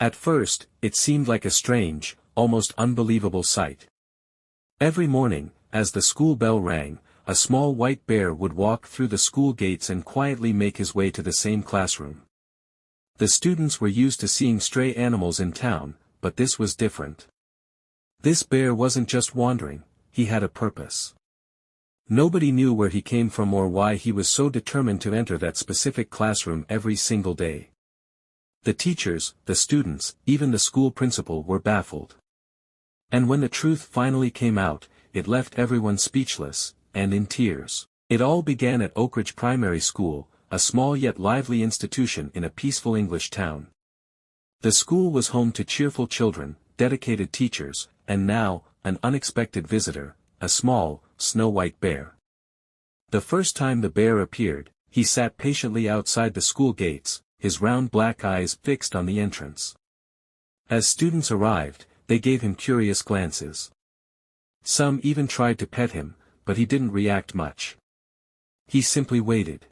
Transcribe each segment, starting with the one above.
At first, it seemed like a strange, almost unbelievable sight. Every morning, as the school bell rang, a small white bear would walk through the school gates and quietly make his way to the same classroom. The students were used to seeing stray animals in town, but this was different. This bear wasn't just wandering, he had a purpose. Nobody knew where he came from or why he was so determined to enter that specific classroom every single day. The teachers, the students, even the school principal were baffled. And when the truth finally came out, it left everyone speechless, and in tears. It all began at Oak Ridge Primary School, a small yet lively institution in a peaceful English town. The school was home to cheerful children, dedicated teachers, and now, an unexpected visitor, a small, snow-white bear. The first time the bear appeared, he sat patiently outside the school gates, his round black eyes fixed on the entrance. As students arrived, they gave him curious glances. Some even tried to pet him, but he didn't react much. He simply waited.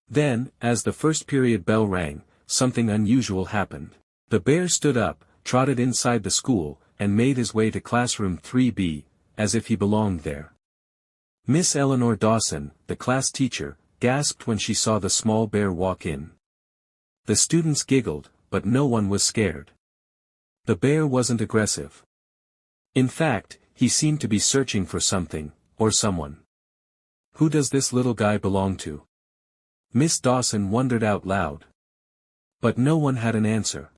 Then, as the first period bell rang, something unusual happened. The bear stood up, trotted inside the school, and made his way to classroom 3B, as if he belonged there. Miss Eleanor Dawson, the class teacher, gasped when she saw the small bear walk in. The students giggled, but no one was scared. The bear wasn't aggressive. In fact, he seemed to be searching for something, or someone. Who does this little guy belong to? Miss Dawson wondered out loud. But no one had an answer.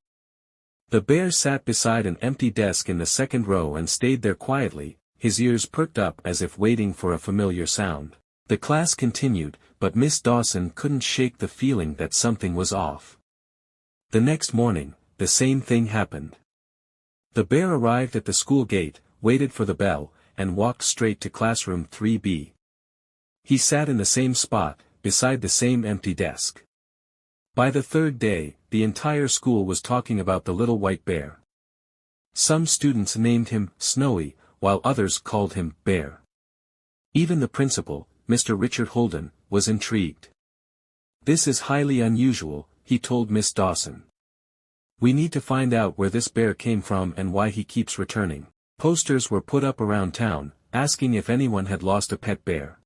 The bear sat beside an empty desk in the second row and stayed there quietly, his ears perked up as if waiting for a familiar sound. The class continued, but Miss Dawson couldn't shake the feeling that something was off. The next morning, the same thing happened. The bear arrived at the school gate, waited for the bell, and walked straight to classroom 3B. He sat in the same spot, beside the same empty desk. By the third day, the entire school was talking about the little white bear. Some students named him Snowy, while others called him Bear. Even the principal, Mr. Richard Holden, was intrigued. "This is highly unusual," he told Miss Dawson. "We need to find out where this bear came from and why he keeps returning." Posters were put up around town, asking if anyone had lost a pet bear.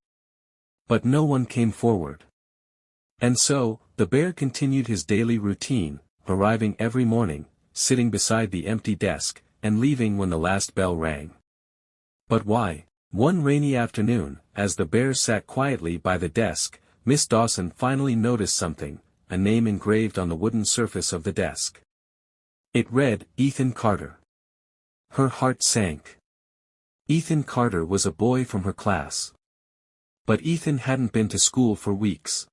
But no one came forward. And so, the bear continued his daily routine, arriving every morning, sitting beside the empty desk, and leaving when the last bell rang. But why? One rainy afternoon, as the bear sat quietly by the desk, Miss Dawson finally noticed something, a name engraved on the wooden surface of the desk. It read, Ethan Carter. Her heart sank. Ethan Carter was a boy from her class. But Ethan hadn't been to school for weeks.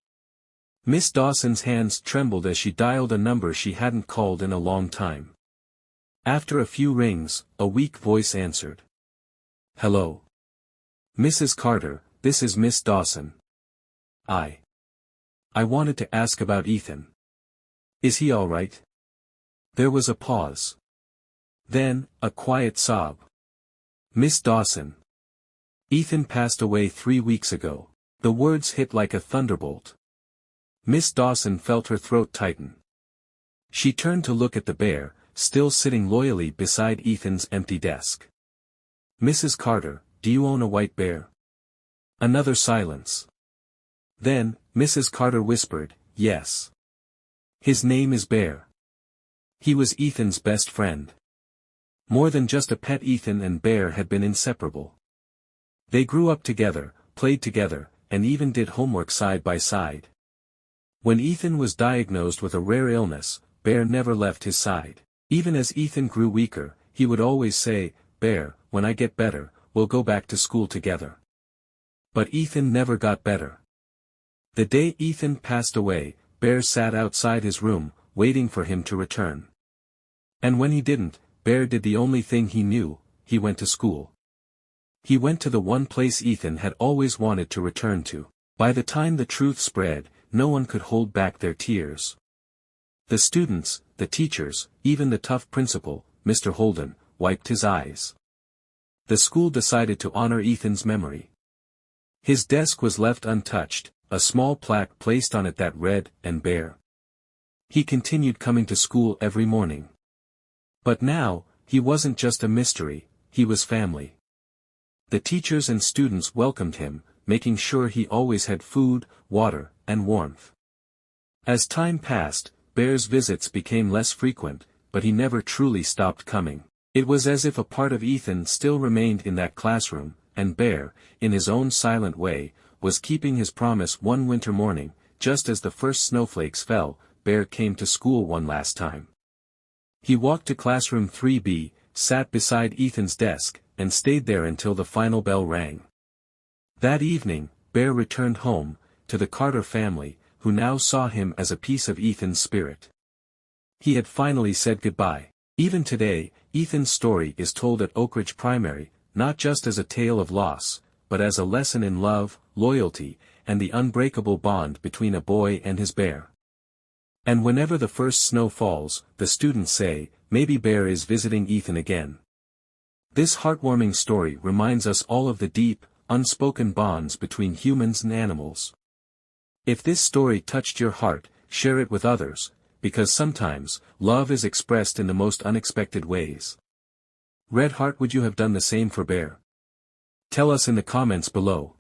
Miss Dawson's hands trembled as she dialed a number she hadn't called in a long time. After a few rings, a weak voice answered. "Hello. Mrs. Carter, this is Miss Dawson. I wanted to ask about Ethan. Is he all right?" There was a pause. Then, a quiet sob. "Miss Dawson. Ethan passed away 3 weeks ago." The words hit like a thunderbolt. Miss Dawson felt her throat tighten. She turned to look at the bear, still sitting loyally beside Ethan's empty desk. "Mrs. Carter, do you own a white bear?" Another silence. Then, Mrs. Carter whispered, "Yes. His name is Bear. He was Ethan's best friend. More than just a pet, Ethan and Bear had been inseparable. They grew up together, played together, and even did homework side by side. When Ethan was diagnosed with a rare illness, Bear never left his side. Even as Ethan grew weaker, he would always say, "Bear, when I get better, we'll go back to school together." But Ethan never got better. The day Ethan passed away, Bear sat outside his room, waiting for him to return. And when he didn't, Bear did the only thing he knew, he went to school. He went to the one place Ethan had always wanted to return to. By the time the truth spread, no one could hold back their tears. The students, the teachers, even the tough principal, Mr. Holden, wiped his eyes. The school decided to honor Ethan's memory. His desk was left untouched, a small plaque placed on it that read, "and Bear." He continued coming to school every morning. But now, he wasn't just a mystery, he was family. The teachers and students welcomed him, making sure he always had food, water, and warmth. As time passed, Bear's visits became less frequent, but he never truly stopped coming. It was as if a part of Ethan still remained in that classroom, and Bear, in his own silent way, was keeping his promise. One winter morning, just as the first snowflakes fell, Bear came to school one last time. He walked to classroom 3B, sat beside Ethan's desk, and stayed there until the final bell rang. That evening, Bear returned home, to the Carter family, who now saw him as a piece of Ethan's spirit. He had finally said goodbye. Even today, Ethan's story is told at Oak Ridge Primary, not just as a tale of loss, but as a lesson in love, loyalty, and the unbreakable bond between a boy and his bear. And whenever the first snow falls, the students say, maybe Bear is visiting Ethan again. This heartwarming story reminds us all of the deep, unspoken bonds between humans and animals. If this story touched your heart, share it with others, because sometimes, love is expressed in the most unexpected ways. Red Heart, would you have done the same for Bear? Tell us in the comments below.